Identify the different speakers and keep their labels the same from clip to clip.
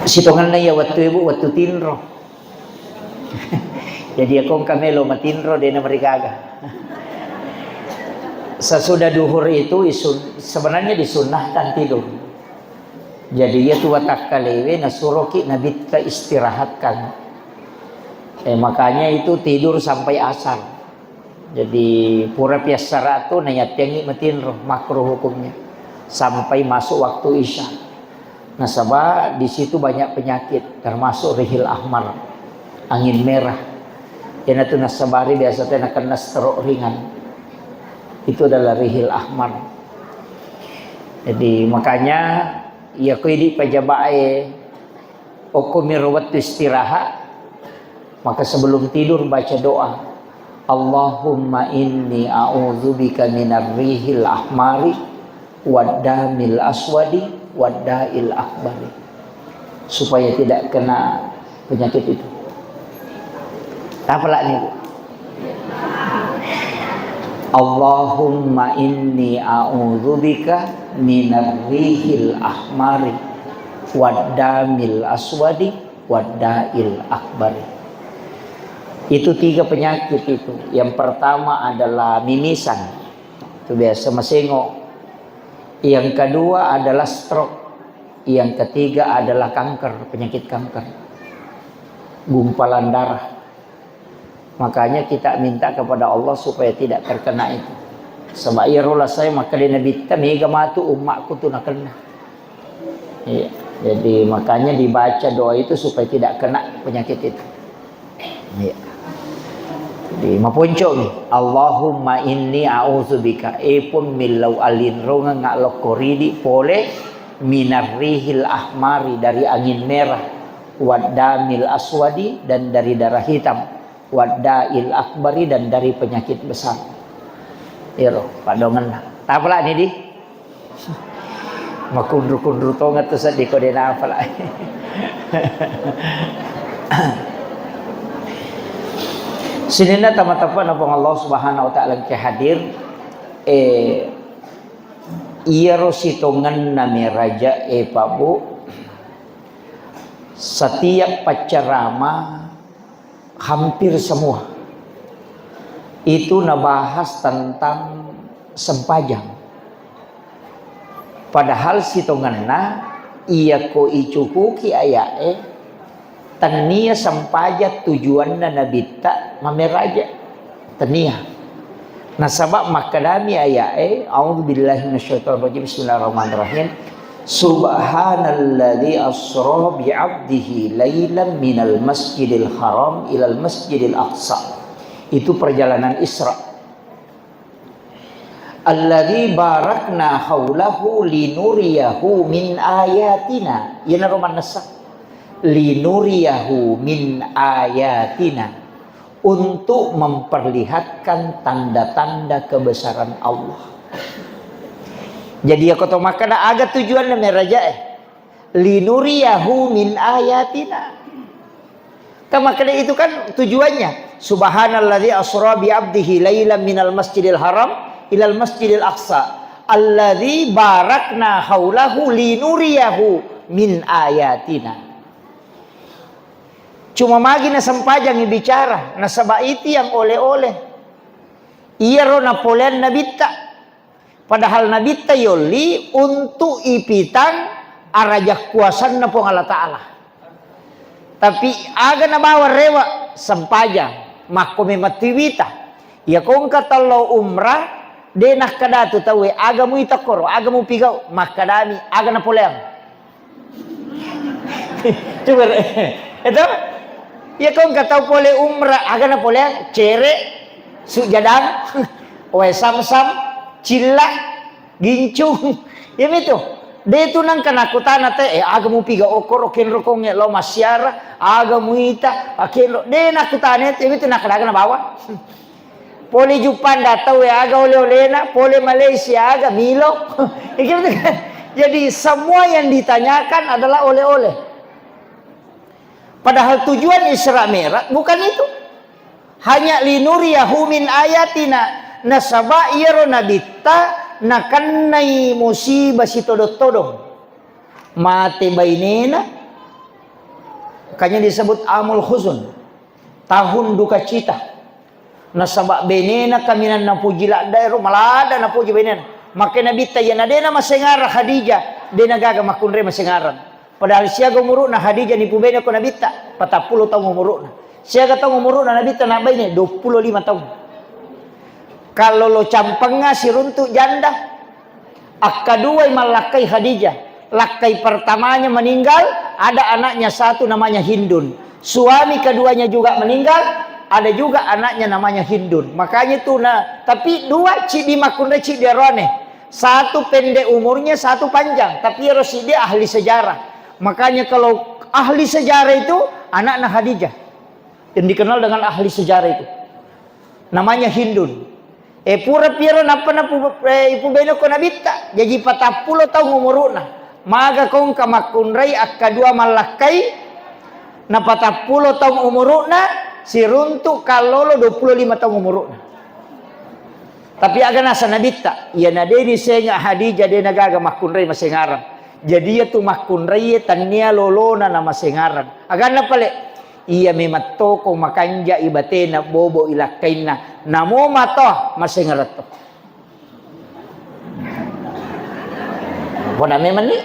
Speaker 1: Sitongan na ya waktu ibu waktu tinro. Jadi akong kamelo matinro din na marigaga. Sesudah duhur itu sebenarnya disunnahkan tidur. Jadi ya tu watak kalewe nasuroki nabi kita istirahatkan. Makanya itu tidur sampai asar. Jadi pura piasara tu nayat yangi matinro makruh hukumnya sampai masuk waktu isya. Nah sebab di situ banyak penyakit termasuk rihil ahmar, angin merah. Yang itu nasabari biasanya kena stroke ringan. Itu adalah rihil ahmar. Jadi makanya ya kuidi pajabae okumir waktu istirahat, maka sebelum tidur baca doa, Allahumma inni a'udzubika minar rihil ahmari waddamil aswadi wadda'il akbari, supaya tidak kena penyakit itu. Apalah ini? Allahumma inni a'udzubika minar rihil ahmari waddamil aswadi wadda'il akbari. Itu 3 penyakit itu. Yang pertama adalah mimisan, itu biasa masengok. Yang kedua adalah stroke. Yang ketiga adalah kanker, penyakit kanker, gumpalan darah. Makanya kita minta kepada Allah supaya tidak terkena itu. Sebab ya rola saya maka di Nabi kita mega matu umatku tu nak kena. Iya. Jadi makanya dibaca doa itu supaya tidak kena penyakit itu. Iya. Jadi mapunco ni Allahumma inni a'udzubika epun millau alin ronga ngak koridi pole minar rihil ahmari dari angin merah, waddamil aswadi dan dari darah hitam, wadda'il akbari dan dari penyakit besar. Iro Pak Dongan tak pula ni di makundur-kundur tongat tu sedih kau dia apa lah. Sinina tamat-tamat apa Allah Subhanahu wa taala ke hadir iya rositongan nami raja Pak Bu, setiap pacarama hampir semua itu nabahas tentang sempajang. Padahal sitonganna iya ko icukuki ayae tania sampaja tujuanna nabita mameraja tania. Nah sabab makadami ayae a'udzubillahi minasyaitonirrajim bismillahirrahmanirrahim subhanalladzi asra bi'abdihi lailan minal masjidil haram ilal masjidil aqsa. Itu perjalanan Isra. Alladzi barakna haulahu linuriyahu min ayatina. Yana roman nasa linuriyahu min ayatina, untuk memperlihatkan tanda-tanda kebesaran Allah. Jadi ya kata makana aga tujuan na meraja linuriyahu min ayatina. Makanya itu kan tujuannya subhanalladzi asra bi 'abdihi lailan minal masjidil haram ilal masjidil aqsa alladzi barakna haulahu linuriyahu min ayatina. Cuma magi na sampajang ibicara na sabaiti yang oleh-oleh iya ro Napoleon nabita, padahal nabita yoli untuk ipitang arajak kuasan na pong Allah Ta'ala. Tapi aga na bawa rewa sampajang makome matiwita ya kung katalo umrah denah kadatu tawe aga mu itakoro aga mu pigaw makadami aga Napoleon. Coba itu ya kung kataw pole umrah aga Napoleon cere sujadang oe sam-sam cilla gincung ya itu de itu nang kanakutan ate aga mu piga okor ken rokong lo masyara aga mu ita akelo de nakutane itu nakadaga na bawa pole Jepang datau aga oleh-olehna pole Malaysia aga Milo. Jadi semua yang ditanyakan adalah oleh-oleh, padahal tujuan Isra Mi'raj bukan itu, hanya linuriyahu min ayatina nasaba iro nabita nakanai musibah si todong-todong mati bainena Makanya disebut amul huzun, tahun duka cita. Nasabak benena kaminan na puji la dairo malada na puji benena. Maka Nabi tayana dena masengara Khadijah, dena gaga makunre masengaran. Padahal siaga umuruna Khadijah ni pubena ko Nabi ta 40 tahun umuruna. Siaga tahun umuruna Nabi ta nabaine 25 tahun. Kalau lo campengnya si runtuk janda, akaduai malakai Khadijah. Lakai pertamanya meninggal, ada anaknya satu namanya Hindun. Suami keduanya juga meninggal, ada juga anaknya namanya Hindun. Makanya itu tapi dua cik di makunre cik dia rone. Satu pendek umurnya, satu panjang. Tapi dia ahli sejarah. Makanya kalau ahli sejarah itu anak Khadijah. Yang dikenal dengan ahli sejarah itu. Namanya Hindun. Pura pira napa ipu beno ko nabita. Jadi 40 tahun umuruna. Maga kong kamakunray akadua malakai na 40 tahun umuruna si runtuk kalolo 25 tahun umuruna. Tapi aga nasa nabita, ya nadeni senya Khadijah de nagaga makunray masengaran. Jadi ya tu makunray tania lolona na masengaran. Aga na pale iya memato ko makanja ibatena bobo ilakaina namo mato masengarato. Bona memang ni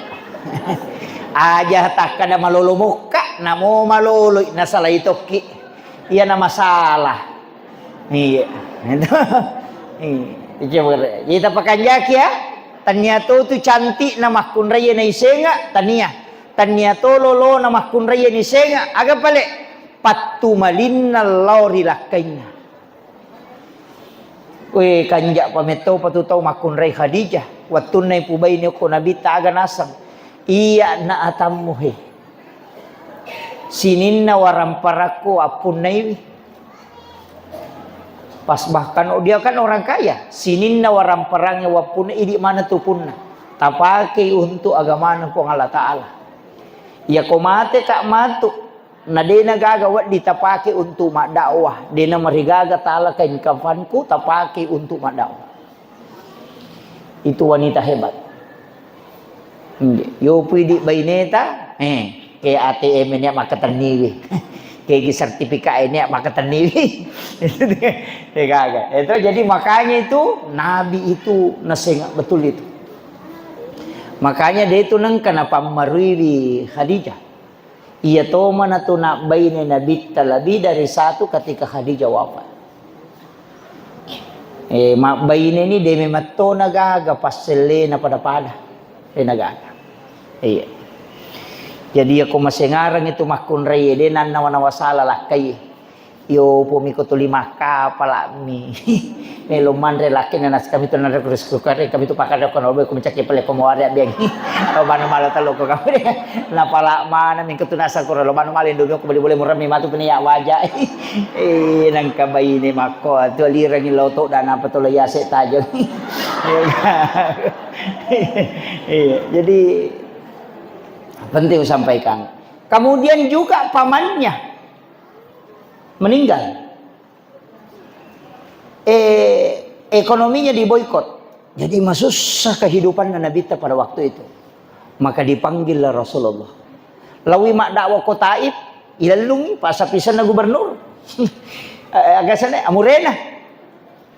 Speaker 1: aja takada malolomuka namo malolo nasala itoki. Iya na masalah. Iya. Kita pakanja kia tania to tu cantik na makunraya na isenga tania to lolo na makunraya ni isenga aga pale patumalinna lauri lakaina. We kanja pameto patutaw makunray Khadijah watun na ipubay niyo ko nabita aga nasang iya na atamuhe sinin na waramparaku apun na iwi. Pas bahkan dia kan orang kaya, sinin na waramparangnya wapun idi mana tu punna tapake untuk agama ko Allah Taala. Ya komate kak matu na dena gagawat ditapake untuk mak dakwah, dena marigaga Taala kain kafanku tapake untuk mak dakwah. Itu wanita hebat. Yo pidi baineta ke ATM nya makataniwi. Kayak sertifikat ini maka teniwi itu jadi makanya itu Nabi itu nasengak betul itu. Makanya dia itu nang kenapa meruiwi Khadijah. Ia tahu mana tu nak bayi Nabi lebih dari satu ketika Khadijah wafat. Mak bayi ini dia memang tu nagaga paselle na pada nagaga. Iya. Jadi aku masih ngarang itu makun raya dia nana wasala lah kay yo pumiko tu 5 pala mi meloman relaki nanas kami tu nana kurus kare kami tu pakar ko no ko mencaki pele ko mawari biang loban mala talo ko kami na pala mana min tu nasa ko loban malin do ko boleh murah mi matu peniya wajah nang kabay ni mako tu lirang ni loto dan apa tu yase tajo. Jadi penting sampaikan. Kemudian juga pamannya meninggal. Ekonominya diboikot. Jadi susah kehidupan Nabi pada waktu itu. Maka dipanggillah Rasulullah. Lawi mak dakwah ko Taif, ilalungi pasapisan na gubernur. Agak sana amurena.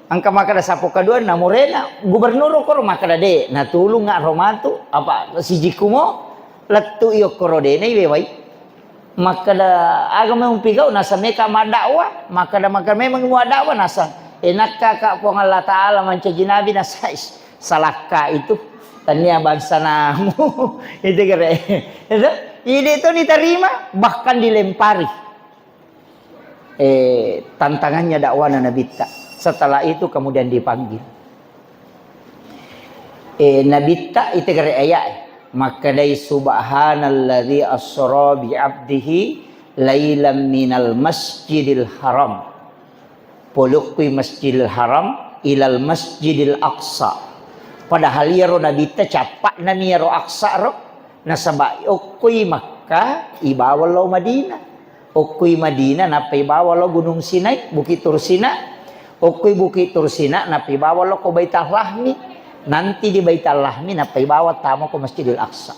Speaker 1: Angka maka da sapo kadua na amurena gubernur ko maka de natulung nga romanto apa sijiku mo latu iyo korodene iwewai maka da agama umpigaw nasa meka madawa maka da maka memang wadawa nasa enak ka po Allah Taala mancajinabi na sais salaka itu tanya bangsa namu itu kira ide itu diterima bahkan dilempari tantangannya dakwah Nabi ta. Setelah itu kemudian dipanggil Nabi ta itu kira ayat. Maka dari subhanalladzi asra bi 'abdihi lailan minal masjidil haram puluqi masjidil haram ilal masjidil aqsa. Padahal ya Nabi ta capak na niya ro aqsa ro nasaba ukui Makkah ibawa lo Madinah ukui Madinah na ibawa lo Gunung Sinai Bukit Tursina ukui Bukit Tursina na ibawa lo ko Baitul Lahmi. Nanti di Baitul Lahmi napai bawa tamu ke Masjidil Aqsa.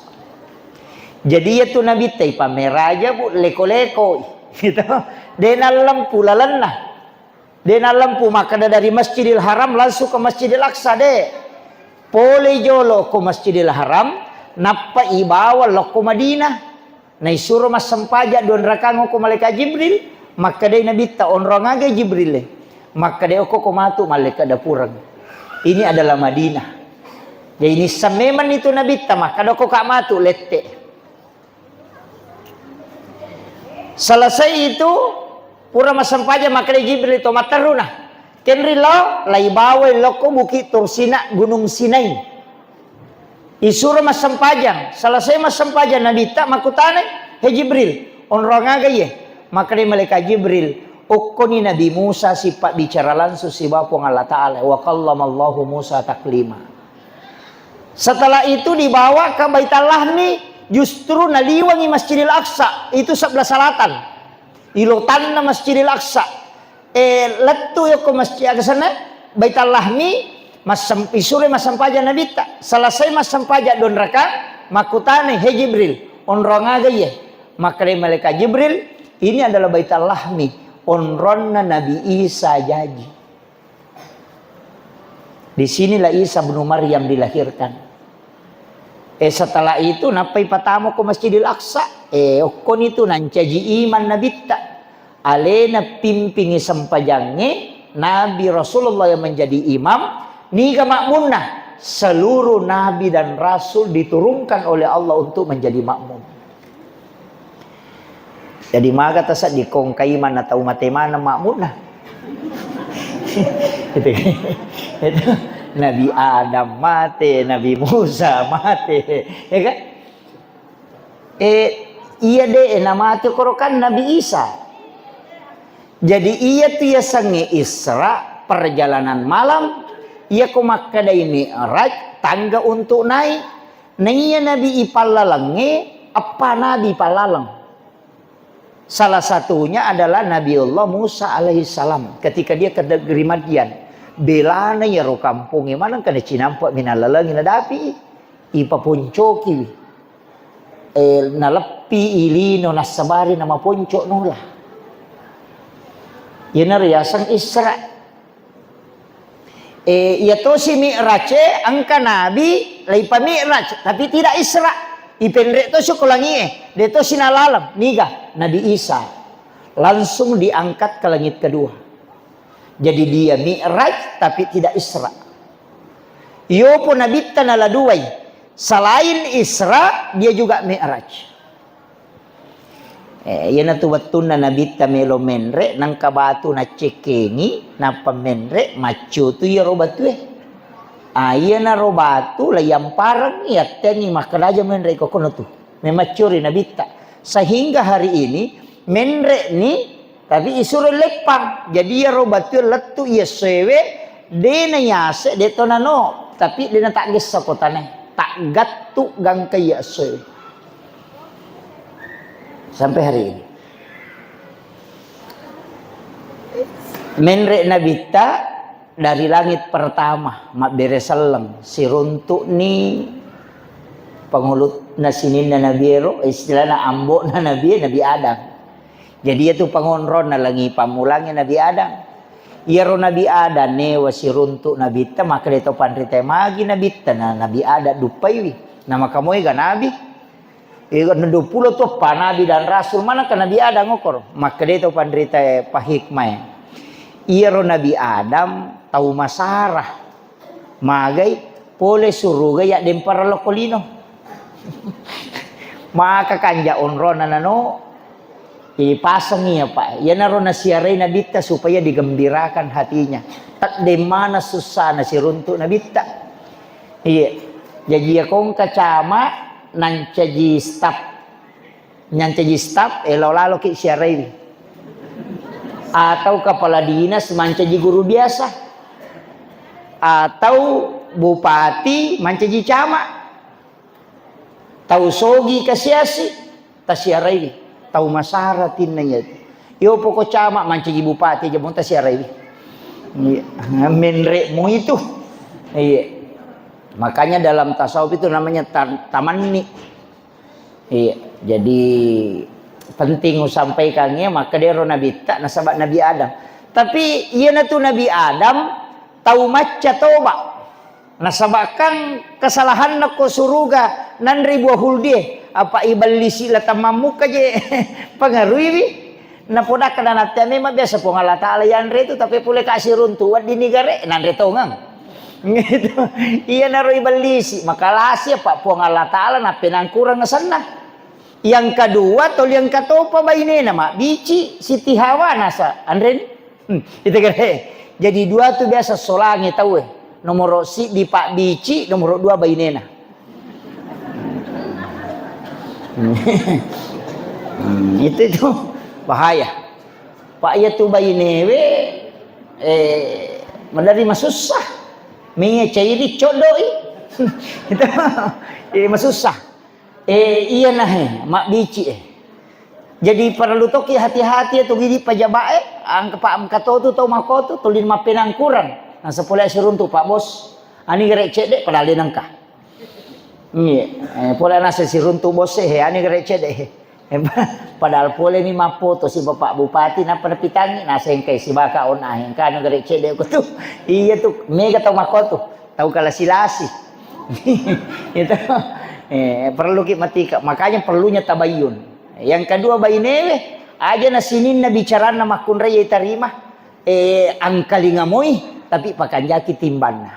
Speaker 1: Jadi itu Nabi teh pamer aja bu, leko-leko gitu. Dena lampu lalana. Dena lampu maka dari Masjidil Haram langsung ke Masjidil Aqsa deh. Pole jolo ke Masjidil Haram, napa ibawa lo ke Madinah. Nai suruh mas sempaja don rakango ke malaikat Jibril, maka deh Nabi ta onrong aja Jibril le. Maka deh ko matu malaikat dapurang. Ini adalah Madinah. Jadi ini sememan itu Nabi ta maka doko kak matu lette. Selesai itu pura masampaja maka Jibril itu mataruna kenri lo lai bawa loko bukit Tursina Gunung Sinai isura masampaja selesai masampaja Nabi tak makutane he Jibril onrong aga ye maka dia malaikat Jibril ukoni Nabi Musa sifat bicara langsung si bapa Allah Ta'ala wa kallamallahu Musa taklima. Setelah itu dibawa ke Baitul Lahmi justru naliwangi Masjidil Aqsa itu sebelah selatan ilotan na Masjidil Aqsa letu yo ke masjid ke sana Baitul Lahmi isure masampaja Nabi ta selesai masampaja don raka makutane he Jibril onrong aga ye maka malaikat Jibril ini adalah Baitul Lahmi onronna Nabi Isa jadi di sinilah Isa bin Maryam dilahirkan. Setelah itu napai patamu ke Masjidil Aqsa okon itu nancaji iman Nabi ta alena pimpingi sempajange Nabi Rasulullah yang menjadi imam niga makmunah seluruh Nabi dan Rasul diturunkan oleh Allah untuk menjadi makmum. Jadi maka tasat dikongkai mana tahu matemana makmunah itu Nabi Adam mati, Nabi Musa mati, ya kan? Iya deh, nama itu korokan Nabi Isa. Jadi iya tu ya sange Isra perjalanan malam, ia kumak kadai Mi'raj tangga untuk naik. Naiya Nabi ipalalange apa Nabi palalang. Salah satunya adalah Nabiullah Musa alaihissalam ketika dia ke negeri Madian. Belana ya ro kampung mana kana cinampak minalalang nadapi ipa poncoki nalepi ilino nasabari nama ponco nula yana riasang Isra ya to si Mi'raj angka nabi lai pa Mi'raj tapi tidak Isra ipendre to syukulangi de to sinalalam niga Nabi Isa langsung diangkat ke langit kedua. Jadi dia Mi'raj tapi tidak Isra. Yo pun Nabi tanala duai. Selain Isra dia juga Mi'raj. Yana tu watuna Nabi tamelo menre nang kabatu na cekengi na pamenre macu tu ya robatu ayana robatu la yang parang ya tengi makalaja menre kokono tu. Memacuri Nabi ta. Sehingga hari ini menre ni tapi isure lepang jadi ya robatu letu ya sewe dena yase detonano tapi dena tak gesa kotane tak gattu gangka ya sewe sampai hari ini menre nabita dari langit pertama mak beresaleng siruntuk ni pengulut nasinin na nabiero istilahna ambok na Nabi Adam. Jadi itu pengonron na langi pamulangnya Nabi Adam. Iya ro Nabi Adam ne wasiruntuk Nabi ta maka deto pandrite magi Nabi ta na Nabi Adam dupai wi. Nama kamu ga Nabi. Iga 20 tu pa Nabi dan Rasul mana ka Nabi Adam ngokor. Maka deto pandrite pahikmah. Iya ro Nabi Adam tahu masarah. Magai pole suruga ya dempara lokolino. Maka kanja onron nano ipasang niya pa. Yan na ron na siyaray na bita supaya digembirakan hatinya. Tak de mana susah na si runto na bita. Iya. Jadi akong kacama nancaji staf. Nancaji staf lalo ki siyaray. Atau kepala dinas mancaji guru biasa. Atau bupati mancaji camat. Tahu sogi kasiasi tasyaray. Tahu masaratin nanya yo pokok camat mancaji bupati aja monta siarai menrekmu itu iya makanya dalam tasawuf itu namanya tamanni Iya, jadi penting sampaikannya maka dia Nabi tak nasabak Nabi Adam. Tapi iya na tu Nabi Adam tahu maca toba. Nasabakkan kesalahan nak ko suruga nan ribu huldi apa ibalisi latamamu kaje pengaruhi na poda kana natame ma biasa po Allah taala yan retu tapi pule kasih runtuan di negara nan retongang. Gitu. Iya naro ibalisi makalasi Pak po Allah taala na pinangkurang na sana. Yang kedua tol yang katopa baine nama bici Siti Hawa nasa andren itu kere. Jadi dua tu biasa solangi tahu nomor si di Pak bici nomor dua bainena. Itu bahaya. Pak ya tu bainewe menerima susah. Minge cairi codoi. Itu masusah. Iya nah mak bici jadi perlu toki hati-hati tu gidi pajabae ang pak kato tu tau makotu tulin mapenang kurang nah sepulai seruntu pak bos ani gerek cedek padahal nangka pola nasa siruntu bos ani gerek cedek padahal pole ni mapo to si bapak bupati na penepitangi nasa engkai si baka on kan gerek cedek ko tu iya tu mega tau makotu tau kala silasi itu perlu kita matika makanya perlunya tabayun. Yang kedua bainewe aja na sinin na bicara na makun raya tarima angkalingamoy tapi pakanjaki timban na.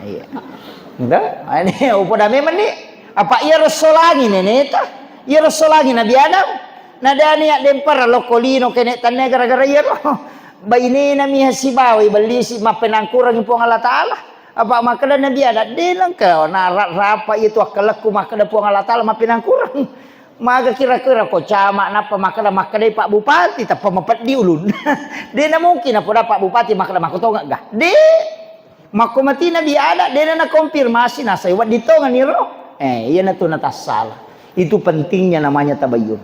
Speaker 1: Iya. Enggak? Ini upo dami man ni. Apa iya rasolagi neneta? Iya rasolagi Nabi Adam. Nadani ya dempar lokolino kene tanne gara-gara iya ro. Baine na mi hasibawi balisi mapenangkurang impong Allah taala. Apa makada Nabi ada dilang kau na rapa itu akalaku makada puang Allah taala mapinang kurang maga kira-kira ko cama napa makada Pak Bupati tapa mapat di ulun dia na mungkin apa Pak Bupati makada makutonga gah de mako mati Nabi ada dia na konfirmasi na saya wat ditonga ni ro iya na tu na tasala itu pentingnya namanya tabayun.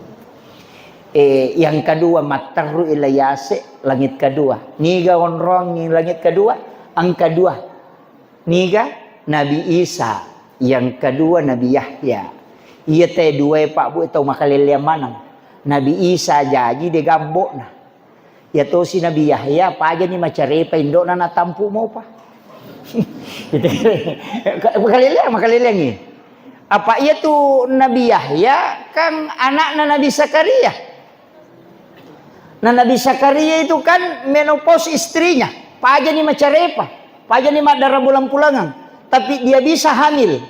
Speaker 1: Yang kedua mataru ilayase langit kedua niga onrong ni langit kedua ang kedua niga Nabi Isa yang kedua Nabi Yahya iya teh dua pak bu tau makalilya manang Nabi Isa jadi de gambok na ya to si Nabi Yahya pa aja ni macarepa indo na natampu mo pa makalilya ni apa iya tu Nabi Yahya kan anak na Nabi Zakaria na Nabi Zakaria itu kan menopause istrinya pa aja ni macarepa paja ni mak darah bulan pulangan tapi dia bisa hamil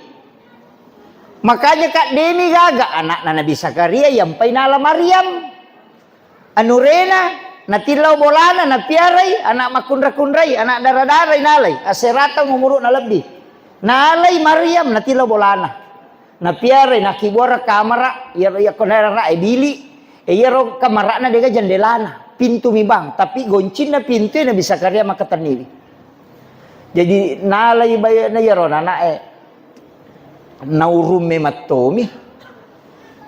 Speaker 1: makanya Kak Demi gaga anak Nabi Zakaria yang painala Maryam anurena natilau bolana na piarai anak makundra-kundrai anak darah-darai nalai aserata ngumuruk na lebih nalai Maryam natilau bolana na piarai na kibora kamera ya konera bili ya ro kamera na dega jendelana pintu mibang tapi goncin na pintu Nabi Zakaria makatanili. Jadi nalai bayar na yaro na naurume matomi.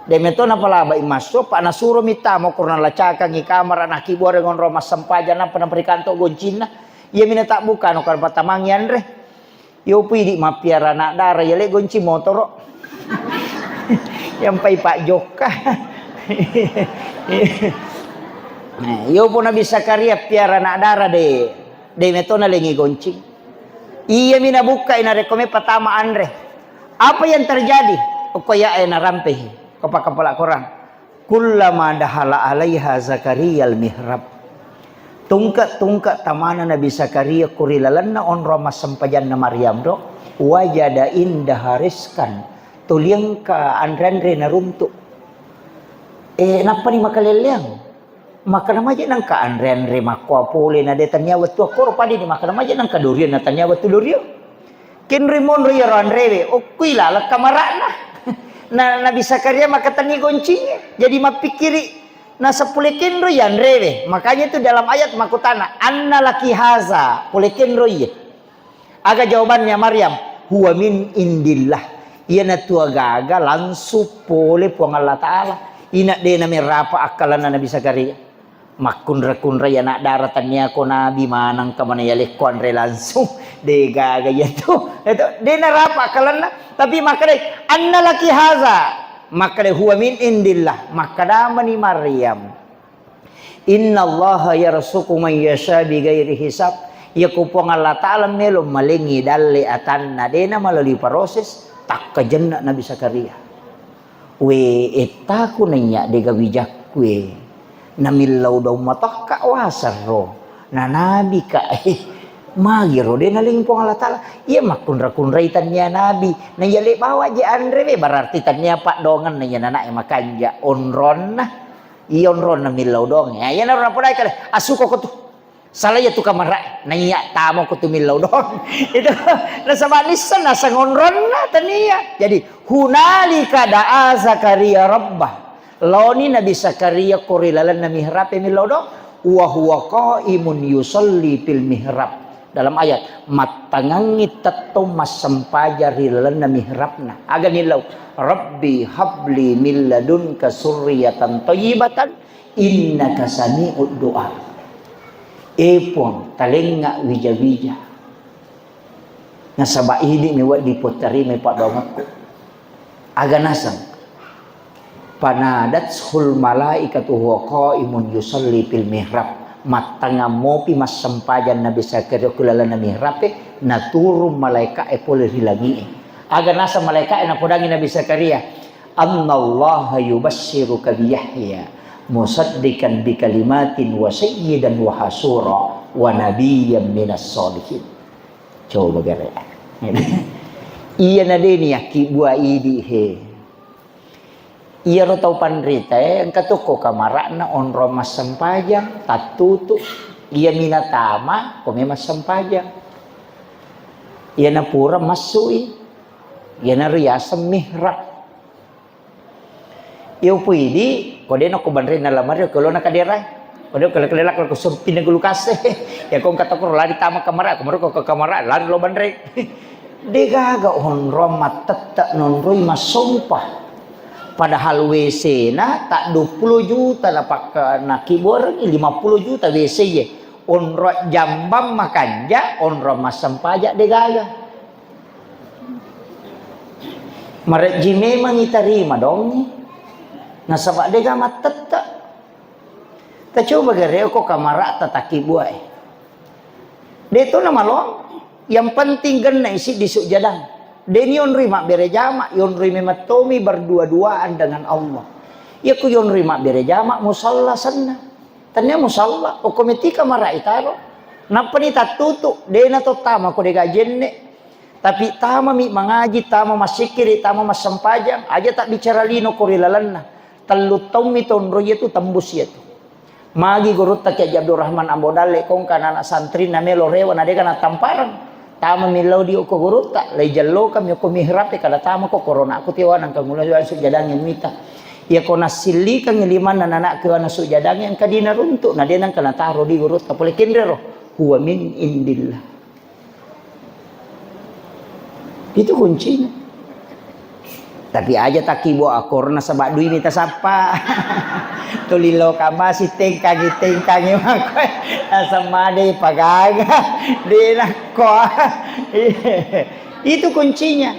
Speaker 1: Demeto na pala ba imaso pa nasuro mitamo kurna lacaka ngi kamera na kibore ngon Roma sampaja na panamprikanto goncina. Iya minata buka no kan patamang yanre. Yo pidi mapiara na dara yele gonci motor. Yang pai Pak Joka. Yo pun Nabi Zakaria piara na dara de meto na lengi goncing. Iya mina buka ina rekome pertama andre. Apa yang terjadi? Okoya ena rampehi. Kepala Quran. Kullama dahala alaiha Zakaria al-mihrab. Tungkat tamana Nabi Zakaria kurilalanna on Roma sampajan na Maryam do. Wajada indah hariskan. Tuliang ka andre na runtuk. Napa ni makaleliang? Maka namaje nang ka andre makwa pole na detanya watu akor padi ni maka namaje nang ka durian na tanya watu durian kin rimon ria andre o kuila la kamarana na Nabi Zakaria maka tani goncinya jadi mapikiri na sapulekin ro ya andre makanya itu dalam ayat makutana anna laki haza pulekin ro ye aga jawabannya Maryam huwa min indillah iya na tua gaga langsung pole puang Allah taala ina de na merapa akalana Nabi Zakaria makundra-kundra ya nak daratannya ko nabi manang ka mana yale konre langsung de gaga ya tu itu de narapa kalana tapi makare anna laki haza maka huwa min indillah, maka dama ni Maryam. Innallaha yarzuqu man yasha bighairi hisab. Ya kupong Allah Ta'ala melo malingi dalli atanna dena melalui proses tak kejenna Nabi Zakaria. We etaku nanya dega bijak we. Namilau daw matak ka wasarro. Na nabi ka magiro dena lingpong Allah Ta'ala. Iya makunra-kunraitan niya nabi. Na yali bawa je andre we berarti tanya pak dongan na yan anak makanja onron na. Ionron na milau dong. Ya yan na pulay ka asuko ko to. Salah ya tu kamera nanya tamu ko tumilaw doon. Itu nasa manisan nasa ngonron na tania. Jadi hunalika da'a Zakaria rabbah. Loni Nabi Zakaria korilalan na mihrab milaw doon. Wa huwa qaimun yusalli fil mihrab. Dalam ayat matangangit tato masampajarilalan na mihrabna. Aga nilaw Rabbi habli min ladunka surriyatan thayyibatan innaka sami'ud du'a. Epon talenga wija-wija nasaba ini mewak diputari me pak dongatku aga nasang panadatul malaikatu huwa qaimun yusalli fil mihrab matanga mopi mas sempajan Nabi Zakaria kulala na mihrab naturum malaika pole hilagi aga nasa malaika na podangi Nabi Zakaria annallaha yubassiruka bi Yahya musaddiqan bi kalimatin wa sayyidan wa hasura wa nabiyyan minas solihin. Coba gare. Iya na din yaki buah idi he. Iya ro tau pandrita ang katuko kamara na onro mas sampajang tatutu iya minatama kome mas sampajang. Iya na pura masui. Iya na riyasam mihrab. Iyo pwede, kode no kubanrin na lamar yo kalau nakadiray. Kode kalau ko sumpin ng lukas ya kung katakor lari tama kamera, kumaro ko kamera lari lo banre. De gaga honro matata nonroy masumpah. Padahal WC na tak 20 juta na pak nakibor 50 juta WC ye. Onro jambam makanja, onro masampaja de gaga. Marji memang itarima dong. Nasaba dega matata. Ta coba gare ko kamara tataki buai. Deto na malong. Yang penting ganna isi disuk jadang. Deni yon rima bere jama, yon rima matomi berdua-duaan dengan Allah. Ya ku yon rima bere jama musalla sanna. Tanya musalla o komiti kamara itaro. Napa ni tatutu dena to tama ko dega jenne. Tapi tama mi mangaji, tama masikiri, tama masampajang, aja tak bicara lino korilalanna. Talut taum miton roye tu tembus ya tu. Magi gurut tak Abdul Rahman Ambodale kong kana santri na melo rewa na deka na tamparan. Tama milau di ko gurut tak lay jallo kami ko mihrab kada tama ko corona aku tiwan ang kangulo su jadang yang mita. Ya ko nasili kang liman na anak ko na su jadang yang kadina runtuk na denang kana taro di gurut kapole kindero huwa min indillah. Itu kuncinya. Tapi aja tak kibo akor na sa badui minta sapa. Tulilo ka ma si tengkang mako. Asa made pagaga. Di nako. Itu kuncinya.